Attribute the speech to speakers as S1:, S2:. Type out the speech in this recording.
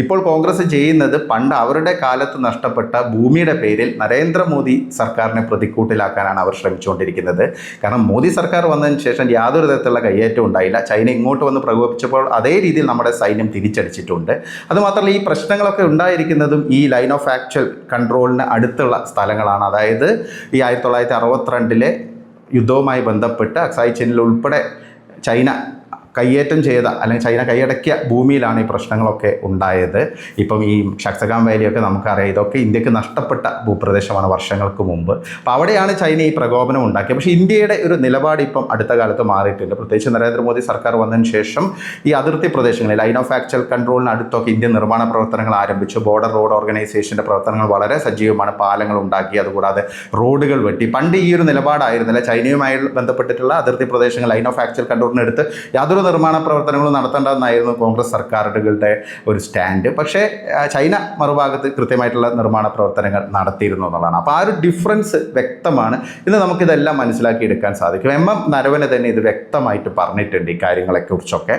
S1: ഇപ്പോൾ കോൺഗ്രസ് ചെയ്യുന്നത് പണ്ട് അവരുടെ കാലത്ത് നഷ്ടപ്പെട്ട ഭൂമിയുടെ പേരിൽ നരേന്ദ്രമോദി സർക്കാരിനെ പ്രതിക്കൂട്ടിലാക്കാനാണ് അവർ ശ്രമിച്ചുകൊണ്ടിരിക്കുന്നത്. കാരണം മോദി സർക്കാർ വന്നതിന് ശേഷം യാതൊരു തരത്തിലുള്ള കയ്യേറ്റം ഉണ്ടായില്ല. ചൈന ഇങ്ങോട്ട് വന്ന് പ്രകോപിച്ചപ്പോൾ അതേ രീതിയിൽ നമ്മുടെ സൈന്യം തിരിച്ചടിച്ചിട്ടുണ്ട്. അതുമാത്രമല്ല, ഈ പ്രശ്നങ്ങളൊക്കെ ഉണ്ടായിരിക്കുന്നതും ഈ ലൈൻ ഓഫ് ആക്ച്വൽ കൺട്രോളിന് അടുത്തുള്ള സ്ഥലങ്ങളാണ്. അതായത് ഈ 1962 യുദ്ധവുമായി ബന്ധപ്പെട്ട് അക്സായി ചിനിൽ ഉൾപ്പെടെ ചൈന കയ്യേറ്റം ചെയ്ത അല്ലെങ്കിൽ ചൈന കൈയടക്കിയ ഭൂമിയിലാണ് ഈ പ്രശ്നങ്ങളൊക്കെ ഉണ്ടായത്. ഇപ്പം ഈ ഷക്സഗാം വാലിയൊക്കെ നമുക്കറിയാം, ഇതൊക്കെ ഇന്ത്യക്ക് നഷ്ടപ്പെട്ട ഭൂപ്രദേശമാണ് വർഷങ്ങൾക്ക് മുമ്പ്. അപ്പോൾ അവിടെയാണ് ചൈന ഈ പ്രകോപനം ഉണ്ടാക്കിയത്. പക്ഷേ ഇന്ത്യയുടെ ഒരു നിലപാട് ഇപ്പം അടുത്ത കാലത്ത് മാറിയിട്ടുണ്ട്. പ്രത്യേകിച്ച് നരേന്ദ്രമോദി സർക്കാർ വന്നതിന് ശേഷം ഈ അതിർത്തി പ്രദേശങ്ങളിൽ ലൈൻ ഓഫ് ആക്ച്വൽ കൺട്രോളിന് അടുത്തൊക്കെ ഇന്ത്യ നിർമ്മാണ പ്രവർത്തനങ്ങൾ ആരംഭിച്ചു. ബോർഡർ റോഡ് ഓർഗനൈസേഷൻ്റെ പ്രവർത്തനങ്ങൾ വളരെ സജീവമാണ്. പാലങ്ങൾ ഉണ്ടാക്കി, അതുകൂടാതെ റോഡുകൾ വെട്ടി. പണ്ട് ഈ ഒരു നിലപാടായിരുന്നില്ല. ചൈനയുമായി ബന്ധപ്പെട്ടിട്ടുള്ള അതിർത്തി പ്രദേശങ്ങൾ ലൈൻ ഓഫ് ആക്ച്വൽ കൺട്രോളിന് യാതൊരു നിർമ്മാണ പ്രവർത്തനങ്ങളും നടത്തേണ്ടതെന്നായിരുന്നു കോൺഗ്രസ് സർക്കാരുകളുടെ ഒരു സ്റ്റാൻഡ്. പക്ഷേ ചൈന മറുഭാഗത്ത് കൃത്യമായിട്ടുള്ള നിർമ്മാണ പ്രവർത്തനങ്ങൾ നടത്തിയിരുന്നു എന്നുള്ളതാണ്. അപ്പോൾ ആ ഒരു ഡിഫറൻസ് വ്യക്തമാണ്. ഇന്ന് നമുക്കിതെല്ലാം മനസ്സിലാക്കി എടുക്കാൻ സാധിക്കും. എം നരവനെ തന്നെ ഇത് വ്യക്തമായിട്ട് പറഞ്ഞിട്ടുണ്ട് ഈ കാര്യങ്ങളെക്കുറിച്ചൊക്കെ.